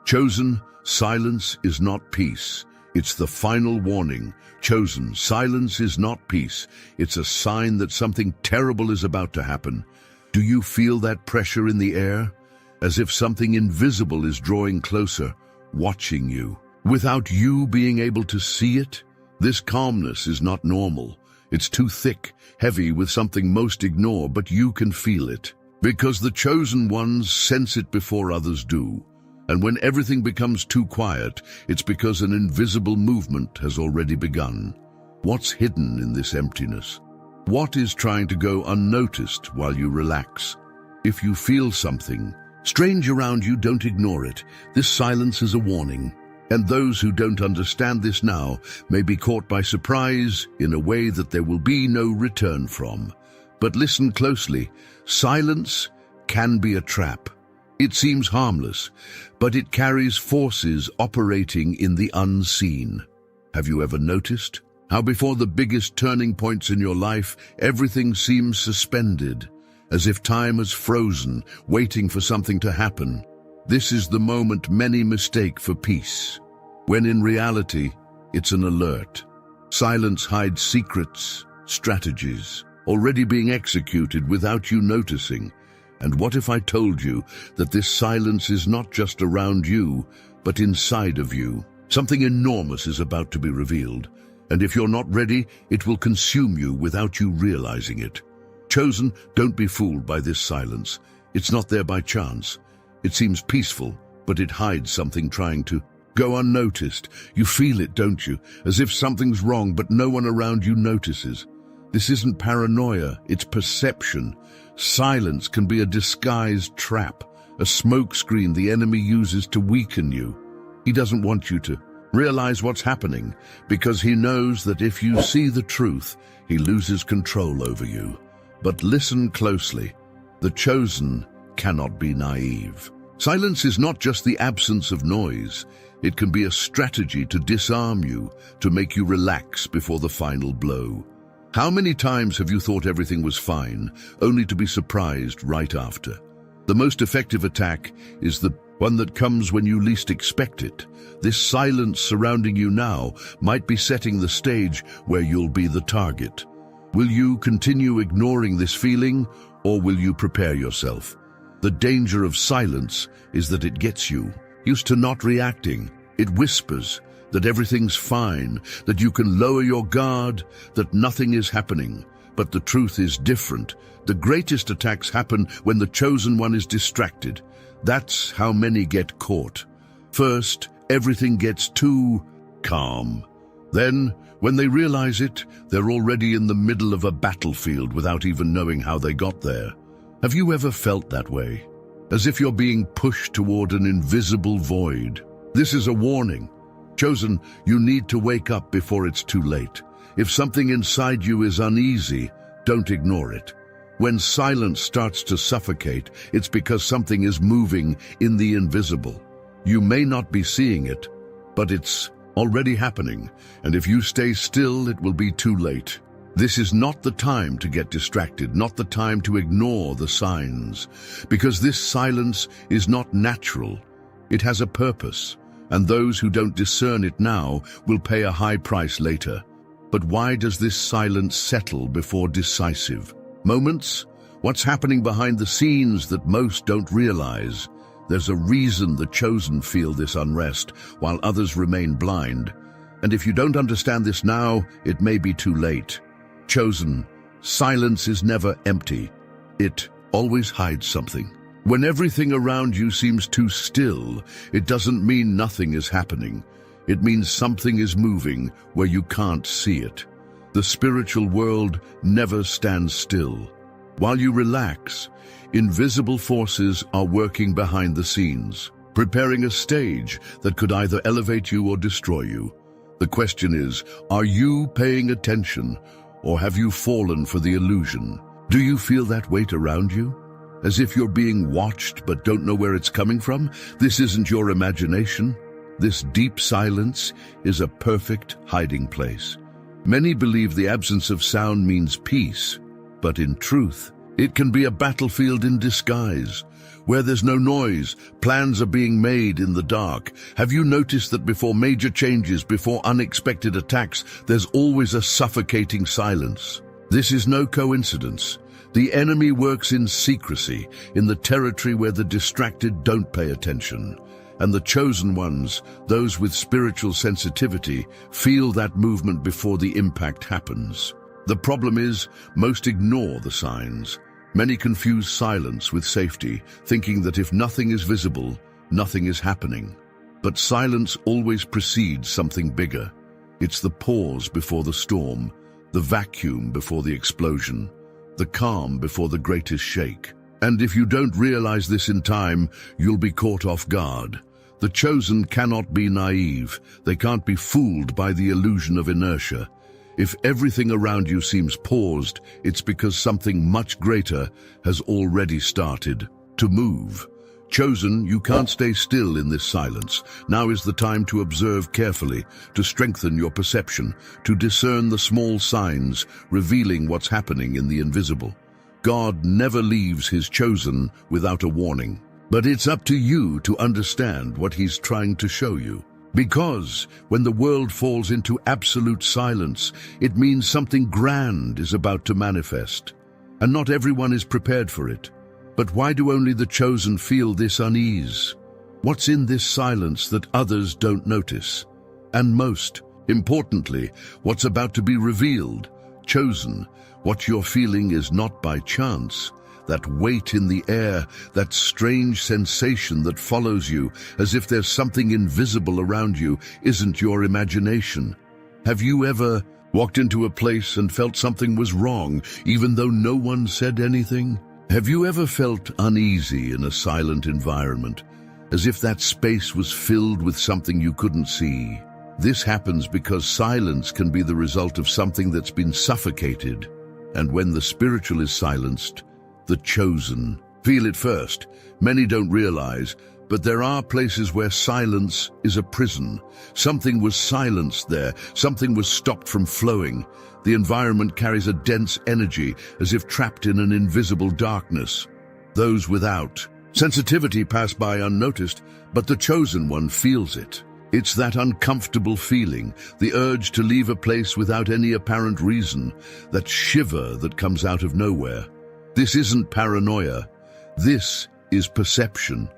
Chosen, silence is not peace. It's the final warning. Chosen, silence is not peace. It's a sign that something terrible is about to happen. Do you feel that pressure in the air? As if something invisible is drawing closer, watching you. Without you being able to see it? This calmness is not normal. It's too thick, heavy with something most ignore, but you can feel it. Because the chosen ones sense it before others do. And when everything becomes too quiet, it's because an invisible movement has already begun. What's hidden in this emptiness? What is trying to go unnoticed while you relax? If you feel something strange around you, don't ignore it. This silence is a warning. And those who don't understand this now may be caught by surprise in a way that there will be no return from. But listen closely. Silence can be a trap. It seems harmless, but it carries forces operating in the unseen. Have you ever noticed how before the biggest turning points in your life, everything seems suspended, as if time has frozen, waiting for something to happen? This is the moment many mistake for peace, when in reality, it's an alert. Silence hides secrets, strategies, already being executed without you noticing. And what if I told you that this silence is not just around you, but inside of you? Something enormous is about to be revealed, and if you're not ready, it will consume you without you realizing it. Chosen, don't be fooled by this silence. It's not there by chance. It seems peaceful, but it hides something trying to go unnoticed. You feel it, don't you? As if something's wrong, but no one around you notices. This isn't paranoia, it's perception. Silence can be a disguised trap, a smokescreen the enemy uses to weaken you. He doesn't want you to realize what's happening, because he knows that if you see the truth, he loses control over you. But listen closely. The chosen cannot be naive. Silence is not just the absence of noise. It can be a strategy to disarm you, to make you relax before the final blow. How many times have you thought everything was fine, only to be surprised right after? The most effective attack is the one that comes when you least expect it. This silence surrounding you now might be setting the stage where you'll be the target. Will you continue ignoring this feeling, or will you prepare yourself? The danger of silence is that it gets you used to not reacting. It whispers that everything's fine, that you can lower your guard, that nothing is happening. But the truth is different. The greatest attacks happen when the chosen one is distracted. That's how many get caught. First, everything gets too calm. Then, when they realize it, they're already in the middle of a battlefield without even knowing how they got there. Have you ever felt that way? As if you're being pushed toward an invisible void. This is a warning. Chosen, you need to wake up before it's too late. If something inside you is uneasy, don't ignore it. When silence starts to suffocate, it's because something is moving in the invisible. You may not be seeing it, but it's already happening, and if you stay still, it will be too late. This is not the time to get distracted, not the time to ignore the signs, because this silence is not natural. It has a purpose, and those who don't discern it now will pay a high price later. But why does this silence settle before decisive moments? What's happening behind the scenes that most don't realize? There's a reason the chosen feel this unrest, while others remain blind. And if you don't understand this now, it may be too late. Chosen, silence is never empty. It always hides something. When everything around you seems too still, it doesn't mean nothing is happening. It means something is moving where you can't see it. The spiritual world never stands still. While you relax, invisible forces are working behind the scenes, preparing a stage that could either elevate you or destroy you. The question is, are you paying attention, or have you fallen for the illusion? Do you feel that weight around you? As if you're being watched but don't know where it's coming from? This isn't your imagination. This deep silence is a perfect hiding place. Many believe the absence of sound means peace, but in truth, It can be a battlefield in disguise, where there's no noise, plans are being made in the dark. Have you noticed that before major changes, before unexpected attacks, there's always a suffocating silence? This is no coincidence. The enemy works in secrecy, in the territory where the distracted don't pay attention. And the chosen ones, those with spiritual sensitivity, feel that movement before the impact happens. The problem is, most ignore the signs. Many confuse silence with safety, thinking that if nothing is visible, nothing is happening. But silence always precedes something bigger. It's the pause before the storm, the vacuum before the explosion, the calm before the greatest shake. And if you don't realize this in time, you'll be caught off guard. The chosen cannot be naive. They can't be fooled by the illusion of inertia. If everything around you seems paused, it's because something much greater has already started to move. Chosen, you can't stay still in this silence. Now is the time to observe carefully, to strengthen your perception, to discern the small signs, revealing what's happening in the invisible. God never leaves his chosen without a warning. But it's up to you to understand what he's trying to show you. Because when the world falls into absolute silence, it means something grand is about to manifest. And not everyone is prepared for it. But why do only the chosen feel this unease? What's in this silence that others don't notice? And most importantly, what's about to be revealed? Chosen, what you're feeling is not by chance. That weight in the air, that strange sensation that follows you, as if there's something invisible around you, isn't your imagination. Have you ever walked into a place and felt something was wrong, even though no one said anything? Have you ever felt uneasy in a silent environment, as if that space was filled with something you couldn't see? This happens because silence can be the result of something that's been suffocated. And when the spiritual is silenced, the chosen feel it first. Many don't realize, but there are places where silence is a prison. Something was silenced there. Something was stopped from flowing. The environment carries a dense energy, as if trapped in an invisible darkness. Those without sensitivity pass by unnoticed, but the chosen one feels it. It's that uncomfortable feeling, the urge to leave a place without any apparent reason, that shiver that comes out of nowhere. This isn't paranoia. This is perception.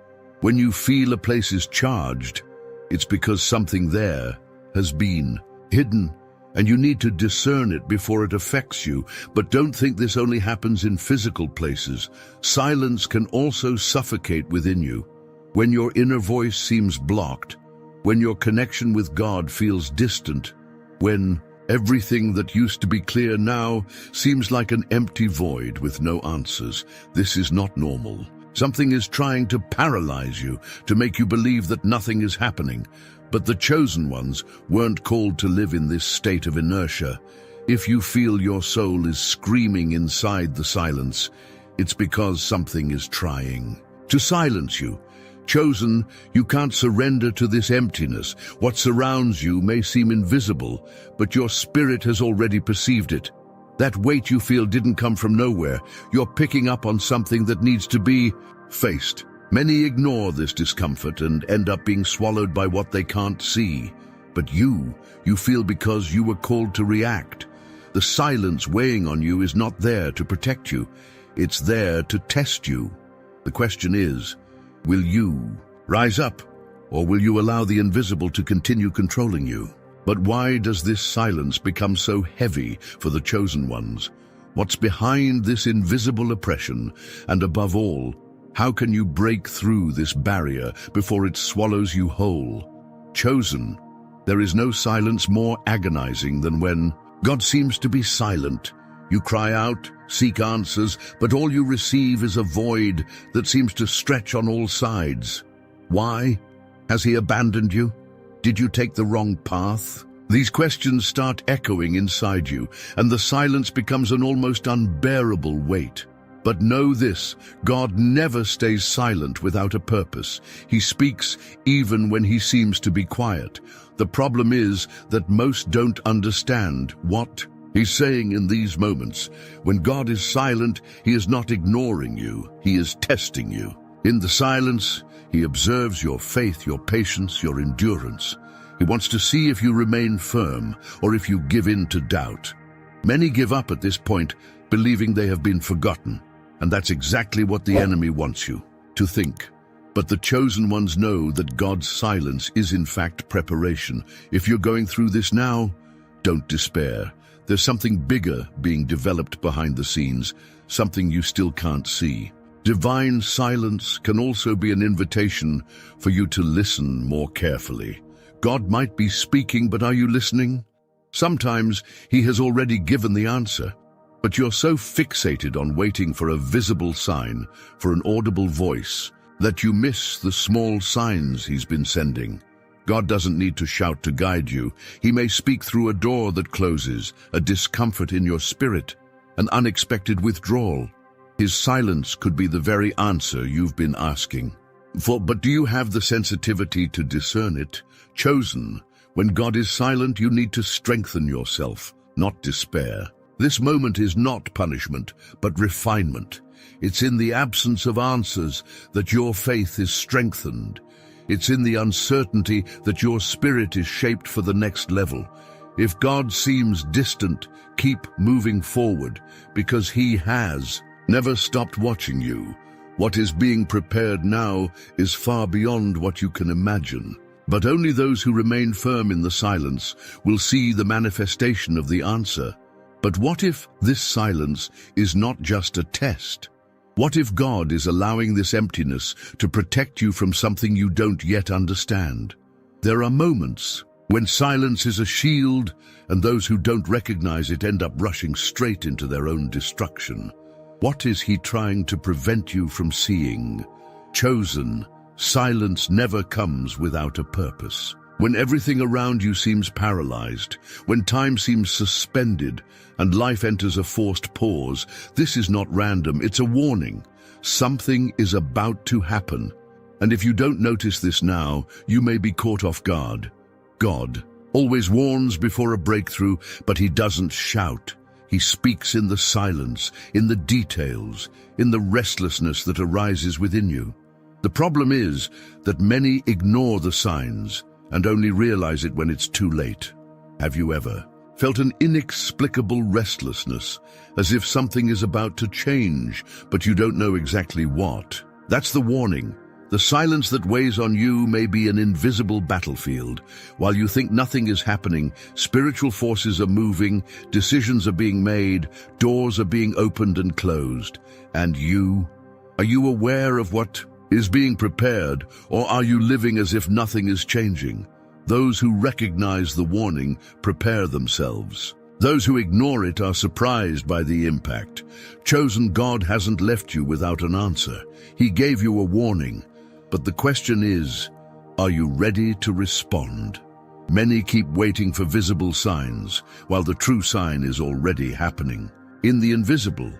When you feel a place is charged, it's because something there has been hidden, and you need to discern it before it affects you. But don't think this only happens in physical places. Silence can also suffocate within you. When your inner voice seems blocked, when your connection with God feels distant, when everything that used to be clear now seems like an empty void with no answers. This is not normal. Something is trying to paralyze you, to make you believe that nothing is happening. But the chosen ones weren't called to live in this state of inertia. If you feel your soul is screaming inside the silence, it's because something is trying to silence you. Chosen, you can't surrender to this emptiness. What surrounds you may seem invisible, but your spirit has already perceived it. That weight you feel didn't come from nowhere. You're picking up on something that needs to be faced. Many ignore this discomfort and end up being swallowed by what they can't see. But you feel because you were called to react. The silence weighing on you is not there to protect you. It's there to test you. The question is, will you rise up, or will you allow the invisible to continue controlling you? But why does this silence become so heavy for the chosen ones? What's behind this invisible oppression? And above all, how can you break through this barrier before it swallows you whole? Chosen, there is no silence more agonizing than when God seems to be silent. You cry out, seek answers, but all you receive is a void that seems to stretch on all sides. Why? Has he abandoned you? Did you take the wrong path? These questions start echoing inside you, and the silence becomes an almost unbearable weight. But know this, God never stays silent without a purpose. He speaks even when he seems to be quiet. The problem is that most don't understand what He's saying in these moments, when God is silent, he is not ignoring you, he is testing you. In the silence, he observes your faith, your patience, your endurance. He wants to see if you remain firm or if you give in to doubt. Many give up at this point, believing they have been forgotten. And that's exactly what the enemy wants you to think. But the chosen ones know that God's silence is in fact preparation. If you're going through this now, don't despair. There's something bigger being developed behind the scenes, something you still can't see. Divine silence can also be an invitation for you to listen more carefully. God might be speaking, but are you listening? Sometimes he has already given the answer, but you're so fixated on waiting for a visible sign, for an audible voice, that you miss the small signs he's been sending. God doesn't need to shout to guide you. He may speak through a door that closes, a discomfort in your spirit, an unexpected withdrawal. His silence could be the very answer you've been asking for. But do you have the sensitivity to discern it? Chosen, when God is silent, you need to strengthen yourself, not despair. This moment is not punishment, but refinement. It's in the absence of answers that your faith is strengthened. It's in the uncertainty that your spirit is shaped for the next level. If God seems distant, keep moving forward, because he has never stopped watching you. What is being prepared now is far beyond what you can imagine. But only those who remain firm in the silence will see the manifestation of the answer. But what if this silence is not just a test? What if God is allowing this emptiness to protect you from something you don't yet understand? There are moments when silence is a shield, and those who don't recognize it end up rushing straight into their own destruction. What is he trying to prevent you from seeing? Chosen, silence never comes without a purpose. When everything around you seems paralyzed, when time seems suspended, and life enters a forced pause, this is not random, it's a warning. Something is about to happen. And if you don't notice this now, you may be caught off guard. God always warns before a breakthrough, but he doesn't shout. He speaks in the silence, in the details, in the restlessness that arises within you. The problem is that many ignore the signs and only realize it when it's too late. Have you ever felt an inexplicable restlessness, as if something is about to change, but you don't know exactly what? That's the warning. The silence that weighs on you may be an invisible battlefield. While you think nothing is happening, spiritual forces are moving, decisions are being made, doors are being opened and closed. And you? Are you aware of what is being prepared, or are you living as if nothing is changing? Those who recognize the warning prepare themselves. Those who ignore it are surprised by the impact. Chosen, God hasn't left you without an answer. He gave you a warning. But the question is, are you ready to respond? Many keep waiting for visible signs, while the true sign is already happening. In the invisible,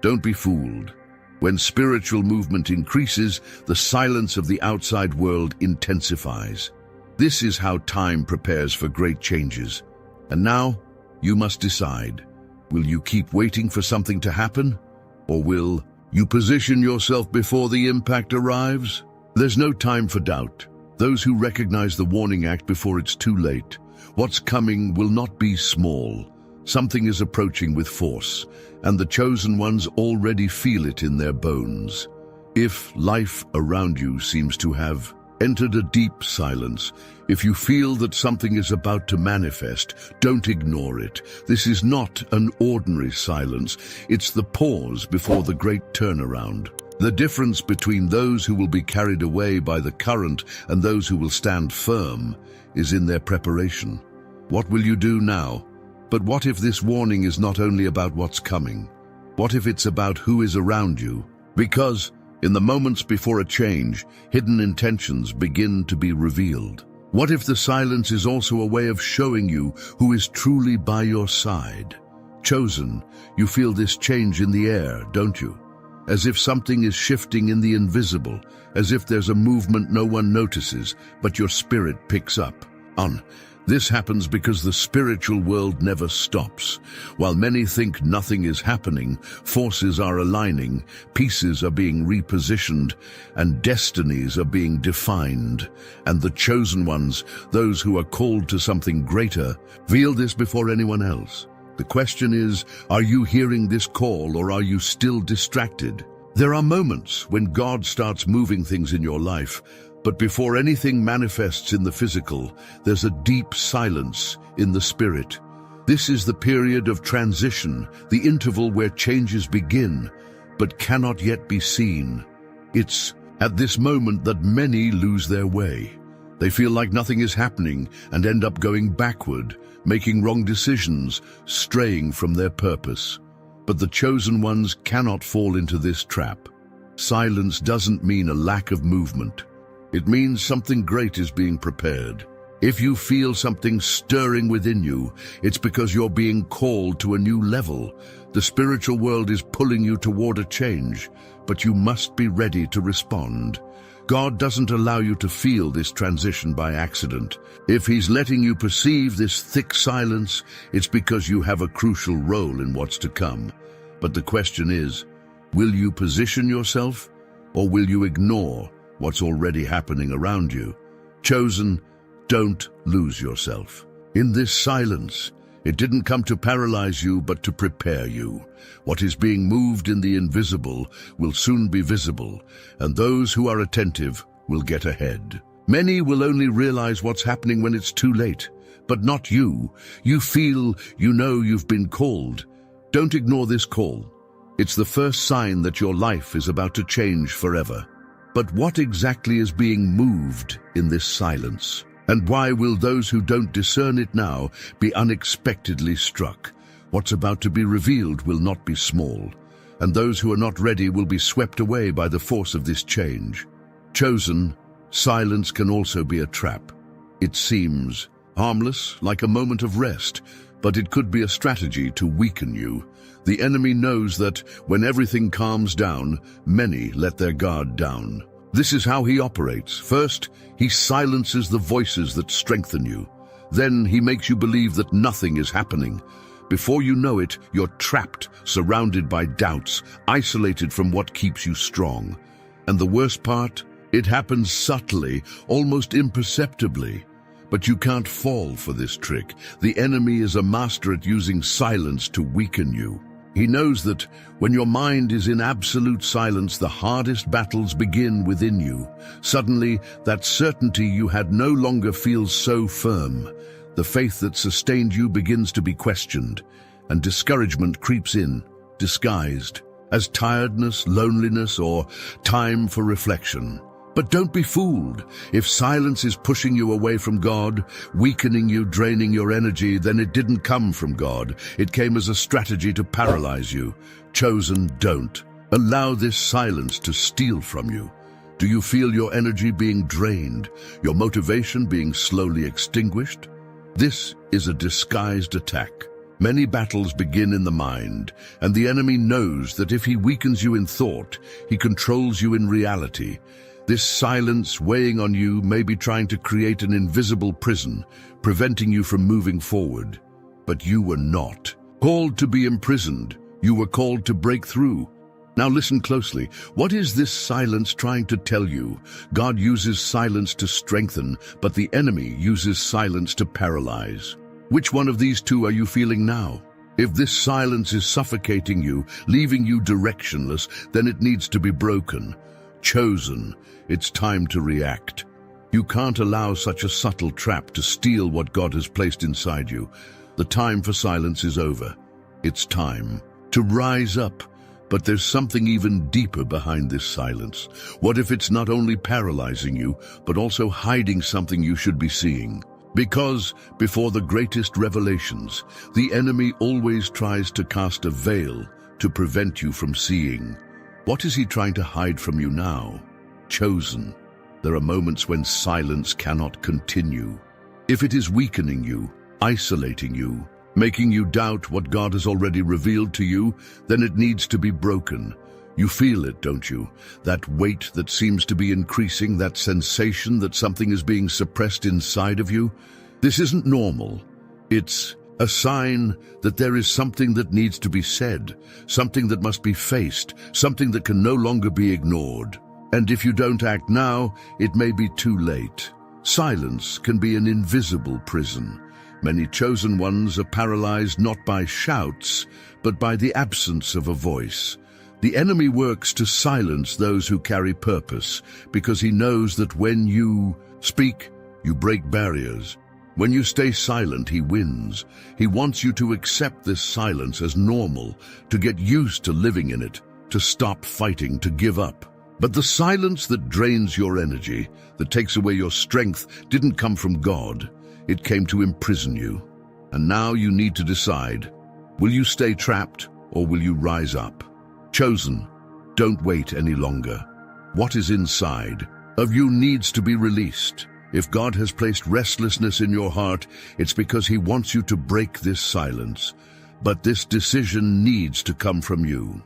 don't be fooled. When spiritual movement increases, the silence of the outside world intensifies. This is how time prepares for great changes. And now, you must decide. Will you keep waiting for something to happen? Or will you position yourself before the impact arrives? There's no time for doubt. Those who recognize the warning act before it's too late. What's coming will not be small. Something is approaching with force, and the chosen ones already feel it in their bones. If life around you seems to have entered a deep silence, if you feel that something is about to manifest, don't ignore it. This is not an ordinary silence. It's the pause before the great turnaround. The difference between those who will be carried away by the current and those who will stand firm is in their preparation. What will you do now? But what if this warning is not only about what's coming? What if it's about who is around you? Because in the moments before a change, hidden intentions begin to be revealed. What if the silence is also a way of showing you who is truly by your side? Chosen, you feel this change in the air, don't you? As if something is shifting in the invisible, as if there's a movement no one notices, but your spirit picks up on. This happens because the spiritual world never stops. While many think nothing is happening, forces are aligning, pieces are being repositioned, and destinies are being defined. And the chosen ones, those who are called to something greater, reveal this before anyone else. The question is, are you hearing this call or are you still distracted? There are moments when God starts moving things in your life, but before anything manifests in the physical, there's a deep silence in the spirit. This is the period of transition, the interval where changes begin, but cannot yet be seen. It's at this moment that many lose their way. They feel like nothing is happening and end up going backward, making wrong decisions, straying from their purpose. But the chosen ones cannot fall into this trap. Silence doesn't mean a lack of movement. It means something great is being prepared. If you feel something stirring within you, it's because you're being called to a new level. The spiritual world is pulling you toward a change, but you must be ready to respond. God doesn't allow you to feel this transition by accident. If He's letting you perceive this thick silence, it's because you have a crucial role in what's to come. But the question is, will you position yourself, or will you ignore what's already happening around you? Chosen, don't lose yourself. In this silence, it didn't come to paralyze you, but to prepare you. What is being moved in the invisible will soon be visible, and those who are attentive will get ahead. Many will only realize what's happening when it's too late, but not you. You feel, you know you've been called. Don't ignore this call. It's the first sign that your life is about to change forever. But what exactly is being moved in this silence? And why will those who don't discern it now be unexpectedly struck? What's about to be revealed will not be small, and those who are not ready will be swept away by the force of this change. Chosen, silence can also be a trap. It seems harmless, like a moment of rest, but it could be a strategy to weaken you. The enemy knows that when everything calms down, many let their guard down. This is how he operates. First, he silences the voices that strengthen you. Then he makes you believe that nothing is happening. Before you know it, you're trapped, surrounded by doubts, isolated from what keeps you strong. And the worst part? It happens subtly, almost imperceptibly. But you can't fall for this trick. The enemy is a master at using silence to weaken you. He knows that when your mind is in absolute silence, the hardest battles begin within you. Suddenly, that certainty you had no longer feels so firm. The faith that sustained you begins to be questioned, and discouragement creeps in, disguised as tiredness, loneliness, or time for reflection. But don't be fooled. If silence is pushing you away from God, weakening you, draining your energy, then it didn't come from God. It came as a strategy to paralyze you. Chosen, don't allow this silence to steal from you. Do you feel your energy being drained, your motivation being slowly extinguished? This is a disguised attack. Many battles begin in the mind, and the enemy knows that if he weakens you in thought, he controls you in reality. This silence weighing on you may be trying to create an invisible prison, preventing you from moving forward. But you were not called to be imprisoned. You were called to break through. Now listen closely. What is this silence trying to tell you? God uses silence to strengthen, but the enemy uses silence to paralyze. Which one of these two are you feeling now? If this silence is suffocating you, leaving you directionless, then it needs to be broken. Chosen, it's time to react. You can't allow such a subtle trap to steal what God has placed inside you. The time for silence is over. It's time to rise up. But there's something even deeper behind this silence. What if it's not only paralyzing you, but also hiding something you should be seeing? Because before the greatest revelations, the enemy always tries to cast a veil to prevent you from seeing. What is he trying to hide from you now? Chosen, there are moments when silence cannot continue. If it is weakening you, isolating you, making you doubt what God has already revealed to you, then it needs to be broken. You feel it, don't you? That weight that seems to be increasing, that sensation that something is being suppressed inside of you. This isn't normal. It's a sign that there is something that needs to be said, something that must be faced, something that can no longer be ignored. And if you don't act now, it may be too late. Silence can be an invisible prison. Many chosen ones are paralyzed not by shouts, but by the absence of a voice. The enemy works to silence those who carry purpose, because he knows that when you speak, you break barriers. When you stay silent, he wins. He wants you to accept this silence as normal, to get used to living in it, to stop fighting, to give up. But the silence that drains your energy, that takes away your strength, didn't come from God. It came to imprison you. And now you need to decide, will you stay trapped or will you rise up? Chosen, don't wait any longer. What is inside of you needs to be released. If God has placed restlessness in your heart, it's because he wants you to break this silence. But this decision needs to come from you.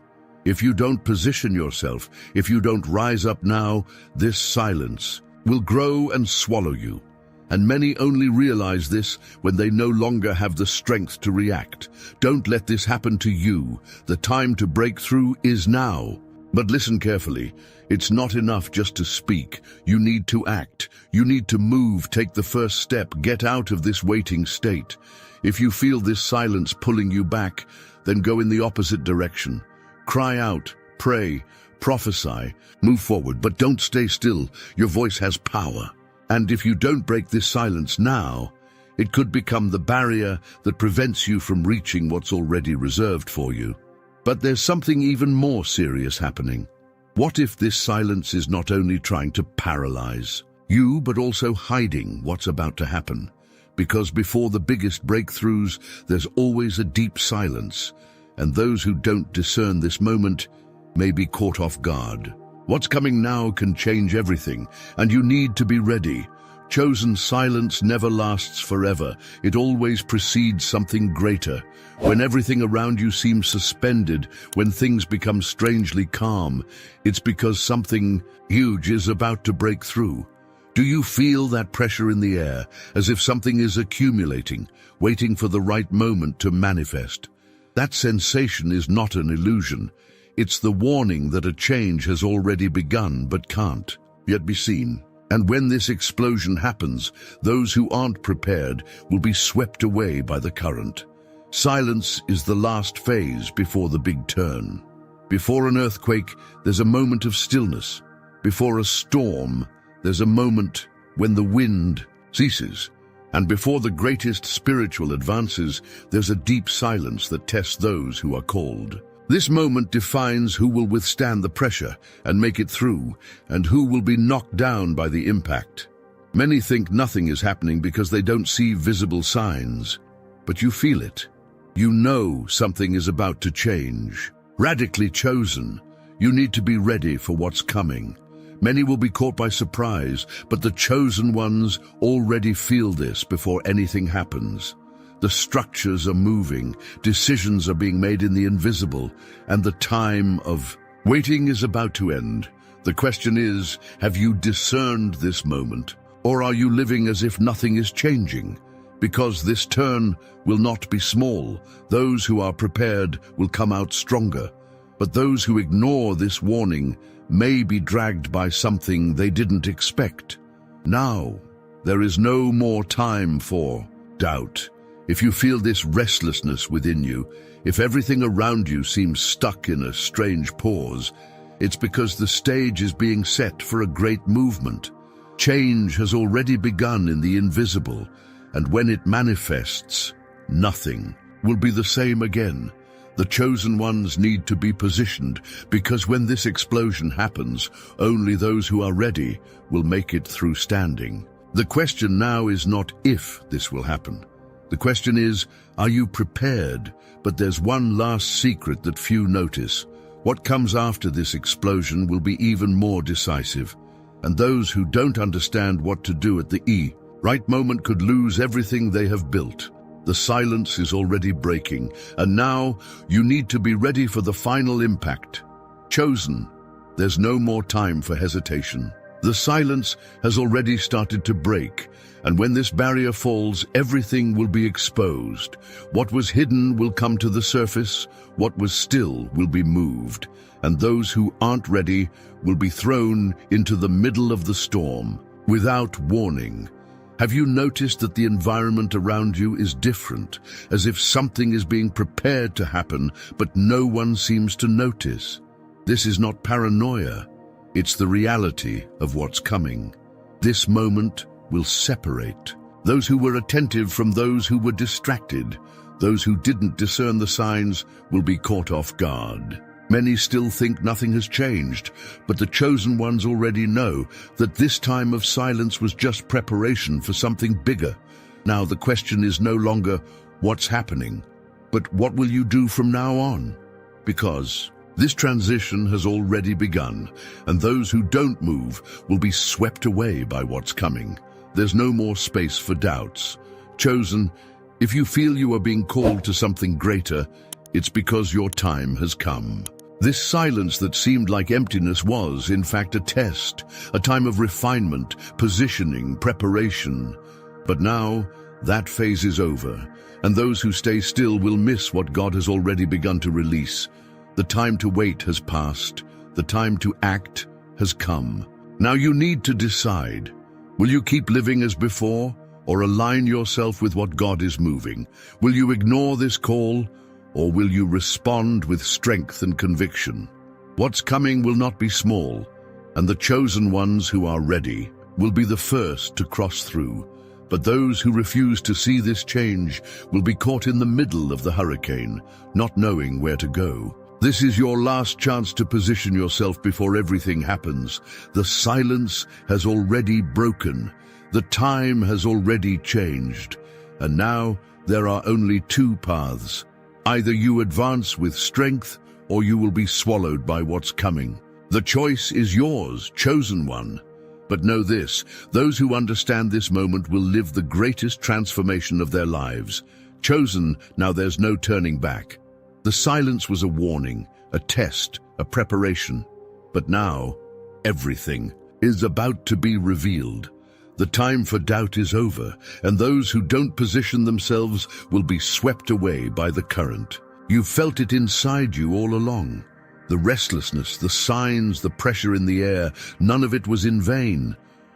If you don't position yourself, if you don't rise up now, this silence will grow and swallow you. And many only realize this when they no longer have the strength to react. Don't let this happen to you. The time to break through is now. But listen carefully. It's not enough just to speak. You need to act. You need to move, take the first step, get out of this waiting state. If you feel this silence pulling you back, then go in the opposite direction. Cry out, pray, prophesy, move forward, but don't stay still. Your voice has power. And if you don't break this silence now, it could become the barrier that prevents you from reaching what's already reserved for you. But there's something even more serious happening. What if this silence is not only trying to paralyze you, but also hiding what's about to happen? Because before the biggest breakthroughs, there's always a deep silence, and those who don't discern this moment may be caught off guard. What's coming now can change everything, and you need to be ready. Chosen silence never lasts forever. It always precedes something greater. When everything around you seems suspended, when things become strangely calm, it's because something huge is about to break through. Do you feel that pressure in the air, as if something is accumulating, waiting for the right moment to manifest? That sensation is not an illusion. It's the warning that a change has already begun but can't yet be seen. And when this explosion happens, those who aren't prepared will be swept away by the current. Silence is the last phase before the big turn. Before an earthquake, there's a moment of stillness. Before a storm, there's a moment when the wind ceases. And before the greatest spiritual advances, there's a deep silence that tests those who are called. This moment defines who will withstand the pressure and make it through, and who will be knocked down by the impact. Many think nothing is happening because they don't see visible signs. But you feel it. You know something is about to change. Radically chosen, you need to be ready for what's coming. Many will be caught by surprise, but the chosen ones already feel this before anything happens. The structures are moving, decisions are being made in the invisible, and the time of waiting is about to end. The question is, have you discerned this moment, or are you living as if nothing is changing? Because this turn will not be small. Those who are prepared will come out stronger, but those who ignore this warning may be dragged by something they didn't expect. Now, there is no more time for doubt. If you feel this restlessness within you, if everything around you seems stuck in a strange pause, it's because the stage is being set for a great movement. Change has already begun in the invisible, and when it manifests, nothing will be the same again. The chosen ones need to be positioned, because when this explosion happens, only those who are ready will make it through standing. The question now is not if this will happen. The question is, are you prepared? But there's one last secret that few notice. What comes after this explosion will be even more decisive. And those who don't understand what to do at the right moment could lose everything they have built. The silence is already breaking, and now you need to be ready for the final impact. Chosen, there's no more time for hesitation. The silence has already started to break, And when this barrier falls, everything will be exposed. What was hidden will come to the surface, what was still will be moved, and those who aren't ready will be thrown into the middle of the storm, without warning. Have you noticed that the environment around you is different, as if something is being prepared to happen, but no one seems to notice? This is not paranoia, it's the reality of what's coming. This moment will separate those who were attentive from those who were distracted. Those who didn't discern the signs will be caught off guard. Many still think nothing has changed, but the chosen ones already know that this time of silence was just preparation for something bigger. Now the question is no longer what's happening, but what will you do from now on? Because this transition has already begun, and those who don't move will be swept away by what's coming. There's no more space for doubts. Chosen, if you feel you are being called to something greater, it's because your time has come. This silence that seemed like emptiness was, in fact, a test, a time of refinement, positioning, preparation. But now, that phase is over, and those who stay still will miss what God has already begun to release. The time to wait has passed. The time to act has come. Now you need to decide. Will you keep living as before, or align yourself with what God is moving? Will you ignore this call, or will you respond with strength and conviction? What's coming will not be small, and the chosen ones who are ready will be the first to cross through. But those who refuse to see this change will be caught in the middle of the hurricane, not knowing where to go. This is your last chance to position yourself before everything happens. The silence has already broken. The time has already changed. And now there are only two paths. Either you advance with strength, or you will be swallowed by what's coming. The choice is yours, chosen one. But know this, those who understand this moment will live the greatest transformation of their lives. Chosen, now there's no turning back. The silence was a warning, a test, a preparation. But now, everything is about to be revealed. The time for doubt is over, and those who don't position themselves will be swept away by the current. You felt it inside you all along. The restlessness, the signs, the pressure in the air, none of it was in vain.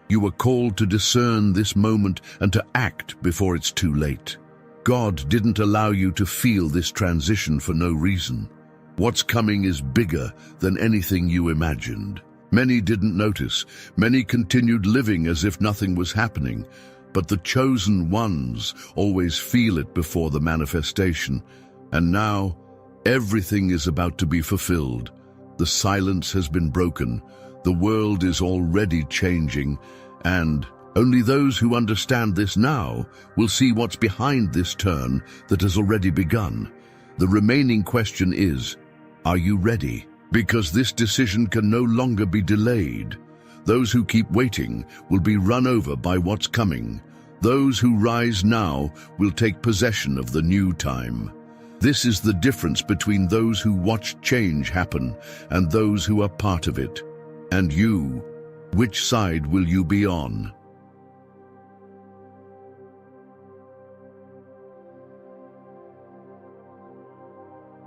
You were called to discern this moment and to act before it's too late. God didn't allow you to feel this transition for no reason. What's coming is bigger than anything you imagined. Many didn't notice. Many continued living as if nothing was happening. But the chosen ones always feel it before the manifestation. And now, everything is about to be fulfilled. The silence has been broken. The world is already changing. And only those who understand this now will see what's behind this turn that has already begun. The remaining question is, are you ready? Because this decision can no longer be delayed. Those who keep waiting will be run over by what's coming. Those who rise now will take possession of the new time. This is the difference between those who watch change happen and those who are part of it. And you, which side will you be on?